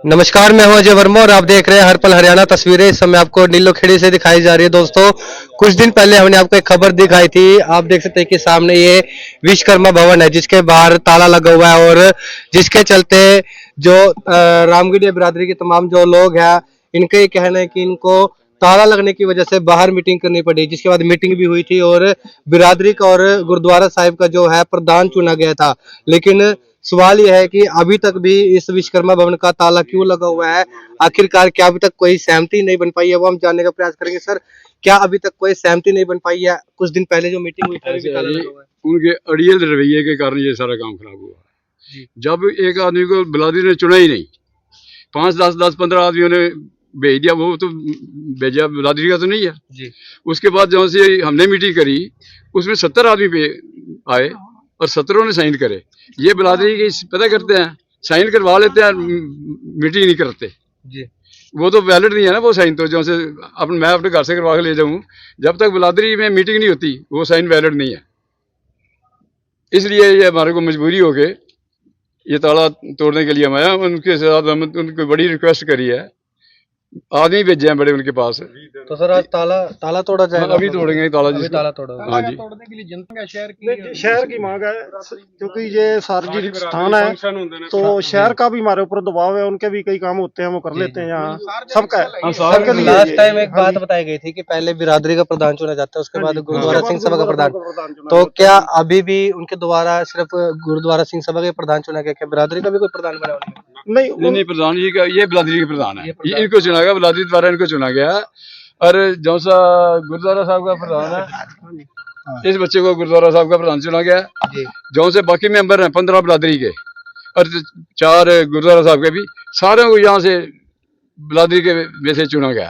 नमस्कार, मैं हूं अजय वर्मा और आप देख रहे हैं हर पल हरियाणा। तस्वीरें इस समय आपको नीलोखेड़ी से दिखाई जा रही है। दोस्तों, कुछ दिन पहले हमने आपको एक खबर दिखाई थी। आप देख सकते हैं कि सामने ये विश्वकर्मा भवन है जिसके बाहर ताला लगा हुआ है और जिसके चलते जो रामगढ़िया बिरादरी के तमाम जो लोग हैं, इनका ये कहना है कि इनको ताला लगने की वजह से बाहर मीटिंग करनी पड़ी, जिसके बाद मीटिंग भी हुई थी और बिरादरी का और गुरुद्वारा साहिब का जो है प्रधान चुना गया था। लेकिन सवाल यह है कि अभी तक भी इस विश्वकर्मा भवन का ताला क्यों लगा हुआ है। आखिरकार क्या अभी तक कोई सहमति नहीं बन पाई है, वो हम जानने का प्रयास करेंगे। सर, क्या अभी तक कोई सहमति नहीं बन पाई है? कुछ दिन पहले जो मीटिंग हुई थी, ताला लगा हुआ है। उनके अड़ियल रवैये के कारण ये सारा काम खराब हुआ। जब एक आदमी को बिरादरी ने चुना ही नहीं, 5, 10, 10, 15 आदमियों ने भेज दिया, वो तो भेजा बिरादरी का तो नहीं है जी। उसके बाद जब से हमने मीटिंग करी, उसमें 70 आदमी पे आए और 17 ने साइन करे। ये बिरादरी की पता करते हैं, साइन करवा लेते हैं, मीटिंग नहीं करते जी। वो तो वैलिड नहीं है ना, वो साइन तो जैसे मैं अपने घर से करवा के ले जाऊँ, जब तक बिरादरी में मीटिंग नहीं होती वो साइन वैलिड नहीं है। इसलिए ये हमारे को मजबूरी हो गई, ये ताला तोड़ने के लिए हम आया। उनके साथ हम उनको बड़ी रिक्वेस्ट करी है, आदमी भेजे हैं बड़े उनके पास। तो सर आज ताला तोड़ा जाएगा? अभी तोड़ेंगे ताला, अभी ताला तोड़ा। हाँ जी। तोड़ने के लिए जनता का शहर की मांग है, क्योंकि ये सार्वजनिक स्थान है तो शहर का भी हमारे ऊपर दबाव है। उनके भी कई काम होते हैं, वो कर लेते हैं। यहाँ सबका है। लास्ट टाइम एक बात बताई गई थी कि पहले बिरादरी का प्रधान चुना जाता है, उसके बाद गुरुद्वारा सिंह सभा का प्रधान। तो क्या अभी भी उनके द्वारा सिर्फ गुरुद्वारा सिंह सभा के प्रधान चुना गया? क्या बिरादरी का भी कोई प्रधान बना? नहीं, प्रधान जी का ये बिरादरी के प्रधान है, ये इनको चुना गया, बिरादरी द्वारा इनको चुना गया। और जो सा गुरुद्वारा साहब का प्रधान है, इस बच्चे को गुरुद्वारा साहब का प्रधान चुना गया। जो से बाकी मेंबर हैं 15 बिरादरी के और 4 गुरुद्वारा साहब के, भी सारे को यहाँ से बिरादरी के में से चुना गया।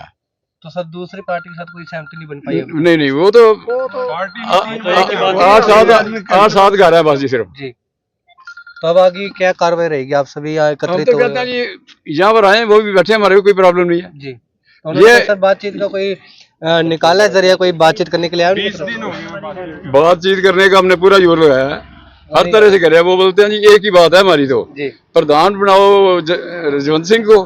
तो सर दूसरी पार्टी के साथ कोई सहमति नहीं बन पाई? नहीं, वो तो 8-7 घर है बस जी सिर्फ जी। तो अब आगे क्या कार्रवाई रहेगी? आप सभी यहाँ एकत्रित तो कहते हैं जी, यहाँ पर आए, वो भी बैठे, हमारे को कोई प्रॉब्लम नहीं है जी। ये सर बातचीत का कोई निकाला जरिया, कोई बातचीत करने के लिए आया? बातचीत करने का हमने पूरा जोर लगाया है, हर तरह से करे। वो बोलते हैं जी एक ही बात है हमारी, तो प्रधान बनाओ रजवंत सिंह को,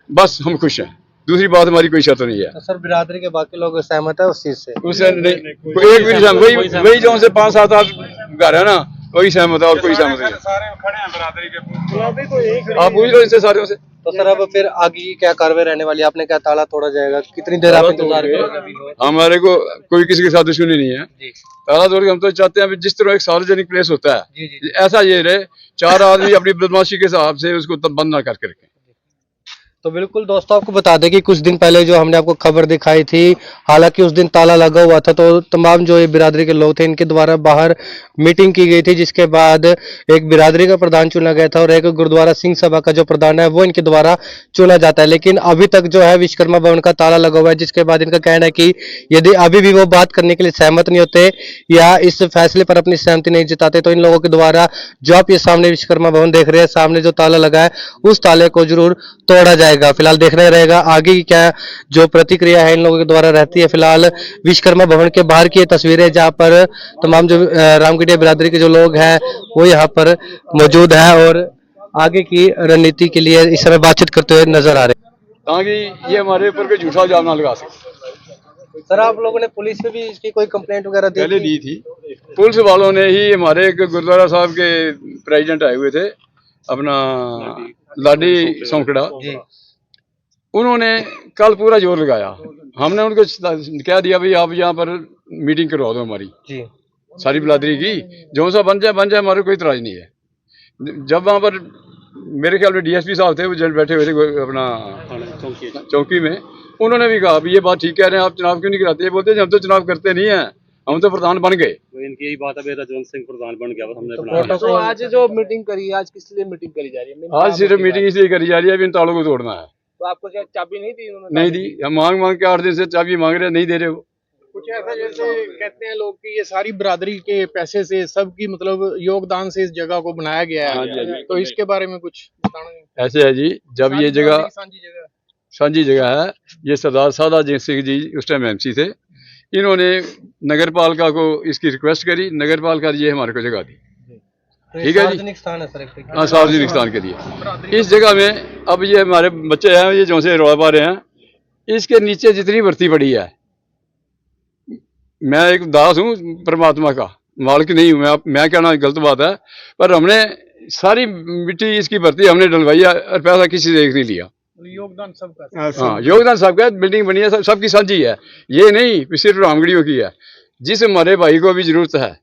बस हम खुश हैं, दूसरी बात हमारी कोई शर्त नहीं है। तो सर बिरादरी के बाकी लोग सहमत है उस चीज से? उससे नहीं, एक भी नहीं। वही जो से 5-7 घर है ना, वही सहमत है और कोई सहमत नहीं। सारे खड़े हैं बिरादरी के, आप पूछ लो इनसे सारे से। तो सर अब फिर आगे क्या कार्रवाई रहने वाली है? आपने क्या ताला तोड़ा जाएगा? कितनी देर आप इंतजार करोगे? हमारे को कोई किसी के साथ दुश्मनी नहीं है। ताला तोड़ के हम तो चाहते हैं जिस तरह एक सार्वजनिक प्लेस होता है, ऐसा ये रहे, 4 आदमी अपनी बदमाशी के हिसाब से उसको तब बंद ना करके रखें। तो बिल्कुल दोस्तों, आपको बता दें कि कुछ दिन पहले जो हमने आपको खबर दिखाई थी, हालांकि उस दिन ताला लगा हुआ था, तो तमाम जो ये बिरादरी के लोग थे, इनके द्वारा बाहर मीटिंग की गई थी, जिसके बाद एक बिरादरी का प्रधान चुना गया था और एक गुरुद्वारा सिंह सभा का जो प्रधान है वो इनके द्वारा चुना जाता है। लेकिन अभी तक जो है विश्वकर्मा भवन का ताला लगा हुआ है, जिसके बाद इनका कहना है कि यदि अभी भी वो बात करने के लिए सहमत नहीं होते या इस फैसले पर अपनी सहमति नहीं जताते, तो इन लोगों के द्वारा जो आप ये सामने विश्वकर्मा भवन देख रहे हैं, सामने जो ताला लगा है, उस ताले को जरूर तोड़ा जाएगा। फिलहाल देखना रहेगा आगे की क्या जो प्रतिक्रिया है इन लोगों के द्वारा रहती है। फिलहाल विश्वकर्मा भवन के बाहर की तस्वीरें, जहां पर तमाम जो रामगढ़िया बिरादरी के जो लोग हैं वो यहाँ पर मौजूद है और आगे की रणनीति के लिए इस समय बातचीत करते हुए नजर आ रहे हैं, ताकि ये हमारे ऊपर कोई झूठा इल्जाम ना लगा सके। सर आप लोगों ने पुलिस में भी इसकी कोई कंप्लेंट वगैरह पहले दी थी? पुलिस वालों ने ही, हमारे एक गुरुद्वारा साहब के प्रेसिडेंट आए हुए थे, अपना लाडी सौंकड़ा, उन्होंने कल पूरा जोर लगाया। हमने उनको कह दिया भाई आप यहाँ पर मीटिंग करवा दो हमारी जी, सारी बिरादरी की, जो सा बन जाए, हमारे कोई इतराज नहीं है। जब वहाँ पर मेरे ख्याल में डीएसपी साहब थे, वो जन बैठे हुए थे अपना चौकी में, उन्होंने भी कहा ये बात ठीक कह रहे हैं, आप चुनाव क्यों नहीं कराते? ये बोलते हम तो चुनाव करते नहीं है, हम तो प्रधान बन गए। तो इनकी यही बात है, रजवंत सिंह प्रधान बन गया, हमने तो आज जो मीटिंग करी है, आज किस लिए मीटिंग करी जा रही है? आज सिर्फ मीटिंग इसलिए करी जा रही है, इन तालों को तोड़ना है। तो आपको चाबी नहीं दी उन्होंने? नहीं दी, हम मांग के 8 दिन से चाबी मांग रहे हैं, नहीं दे रहे वो। कुछ ऐसा जैसे कहते हैं लोग कि ये सारी बिरादरी के पैसे से, सबकी मतलब योगदान से इस जगह को बनाया गया है, तो इसके बारे में कुछ बताना? ऐसे है जी, जब ये जगह सांझी जगह है, ये सरदार सादा सिंह जी उस टाइम एमसी थे, इन्होंने नगर पालिका को इसकी रिक्वेस्ट करी, नगर पालिका ये हमारे को जगह दी। ठीक है जी। सार्वजनिक स्थान है सर एक हाँ, सार्वजनिक स्थान के लिए इस जगह में अब ये हमारे बच्चे हैं, ये जो से रोड़ा पा रहे हैं, इसके नीचे जितनी भर्ती पड़ी है, मैं एक दास हूँ परमात्मा का, मालिक नहीं हूँ मैं कहना गलत बात है, पर हमने सारी मिट्टी इसकी भर्ती हमने डलवाई है और पैसा किसी से एक नहीं लिया। योगदान सबका। हाँ, योगदान सबका, बिल्डिंग बनी है, सबकी साझी है, ये नहीं सिर्फ रामगढ़ियों की है। जिस हमारे भाई को भी जरूरत है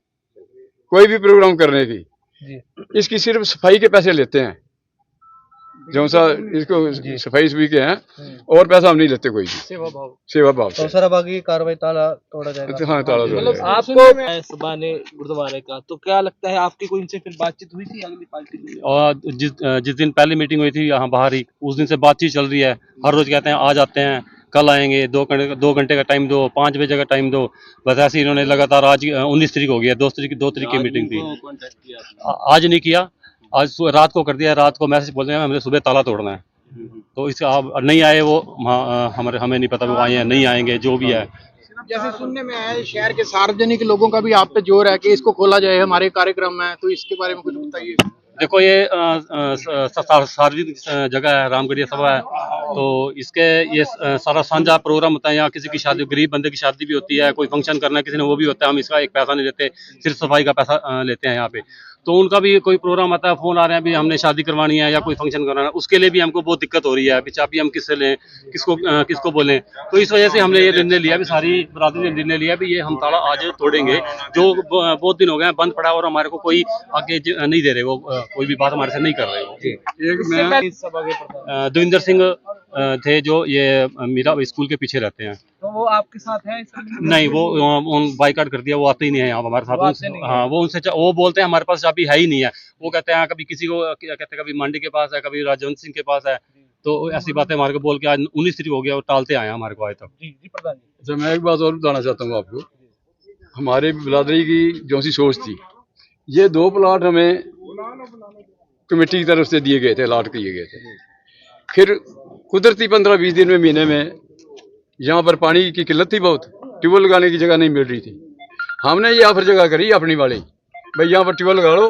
कोई भी प्रोग्राम करने की, इसकी सिर्फ सफाई के पैसे लेते हैं, जो सा इसको सफाई सुफाई के हैं, और पैसा हम नहीं लेते कोई भी, सेवा भाव तो से। सर अब आगे कार्रवाई ताला तोड़ा जाएगा। हाँ, ताला तोड़ा जाएगा। आपको सभा ने गुरुद्वारे का, तो क्या लगता है आपकी कोई इनसे फिर बातचीत हुई थी अगली पार्टी की? और जिस दिन पहली मीटिंग हुई थी यहाँ बाहर ही, उस दिन से बातचीत चल रही है। हर रोज कहते हैं आ जाते हैं, कल आएंगे, 2 घंटे का टाइम दो, 5 बजे का टाइम दो। बस ऐसे इन्होंने लगातार, आज 19 तारीख हो गया, 2 तारीख की मीटिंग थी। आज नहीं किया, आज रात को कर दिया। रात को मैसेज बोलते हैं हमने सुबह ताला तोड़ना है, तो इससे आप नहीं आए वो हमें नहीं पता वो आए हैं नहीं आएंगे, जो भी है। जैसे सुनने में आया है शहर के सार्वजनिक लोगों का भी आप पे जोर है कि इसको खोला जाए हमारे कार्यक्रम में, तो इसके बारे में कुछ बताइए। देखो, ये सार्वजनिक जगह है, रामगढ़िया सभा है, तो इसके ये सारा साझा प्रोग्राम होता है। यहाँ किसी की शादी, गरीब बंदे की शादी भी होती है, कोई फंक्शन करना है किसी ने, वो भी होता है। हम इसका एक पैसा नहीं लेते, सिर्फ सफाई का पैसा लेते हैं यहाँ पे। तो उनका भी कोई प्रोग्राम आता है, फोन आ रहे हैं भी हमने शादी करवानी है या कोई फंक्शन करवाना है, उसके लिए भी हमको बहुत दिक्कत हो रही है। अभी चाबी हम किससे लें, किसको बोलें। तो इस वजह से हमने ये निर्णय लिया, भी सारी बरादरी ने निर्णय लिया भी ये हम ताला आज तोड़ेंगे। जो बहुत दिन हो गए हैं बंद पड़ा और हमारे को कोई आगे नहीं दे रहे, वो कोई भी बात हमारे से नहीं कर रहे। एक मैं इस सभा के प्रधान देविंदर सिंह थे, जो ये मीरा स्कूल के पीछे रहते हैं। तो वो आपके साथ है इसके लिए? नहीं, वो बाइकआउट कर दिया, वो आते ही नहीं है यहाँ हमारे साथ। हाँ, वो वो बोलते हैं हमारे पास चाबी है ही नहीं है। वो कहते हैं कभी किसी को कहते हैं, कभी मांडी के पास है, कभी राजवंत सिंह के पास है। तो ऐसी बातें हमारे को बोल के आज 19 तारीख हो गया और टालते आए हमारे को आज तक। जी जी प्रधान जी। अच्छा, मैं एक बात और बताना चाहता हूँ आपको। हमारे बिरादरी की जो सी सोच थी, ये 2 प्लाट हमें कमेटी की तरफ से दिए गए थे, अलॉट किए गए थे। फिर कुदरती 15-20 दिन में, महीने में यहाँ पर पानी की किल्लत थी बहुत, ट्यूबवेल लगाने की जगह नहीं मिल रही थी। हमने ये ऑफर जगह करी अपनी वाली, भाई यहाँ पर ट्यूबवेल लगा लो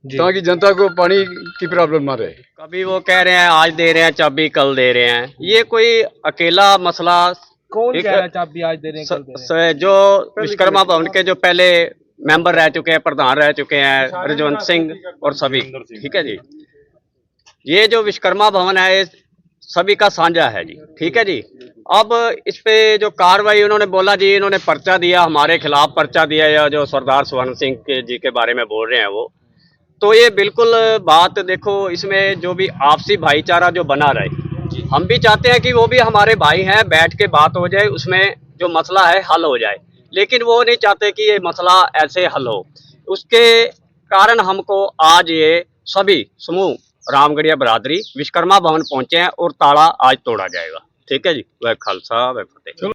ताकि जनता को पानी की प्रॉब्लम ना रहे। कभी वो कह रहे हैं आज दे रहे हैं चाबी कल दे रहे हैं, ये कोई अकेला मसला। कौन कह रहा है चाबी आज दे रहे हैं कल दे रहे हैं? जो विश्वकर्मा भवन के जो पहले मेंबर रह चुके हैं, प्रधान रह चुके हैं, रजवंत सिंह और सभी, ठीक है जी। ये जो विश्वकर्मा भवन है ये सभी का साझा है जी, ठीक है जी। अब इस पे जो कार्रवाई उन्होंने बोला जी, इन्होंने पर्चा दिया, हमारे खिलाफ पर्चा दिया, या जो सरदार स्वर्ण सिंह जी के बारे में बोल रहे हैं वो, तो ये बिल्कुल बात देखो, इसमें जो भी आपसी भाईचारा जो बना रहे, हम भी चाहते हैं कि वो भी हमारे भाई हैं, बैठ के बात हो जाए, उसमें जो मसला है हल हो जाए, लेकिन वो नहीं चाहते कि ये मसला ऐसे हल हो। उसके कारण हमको आज ये सभी समूह रामगढ़िया बरादरी विश्वकर्मा भवन पहुंचे हैं और ताला आज तोड़ा जाएगा, ठीक है जी। वह खालसा वह फतेह।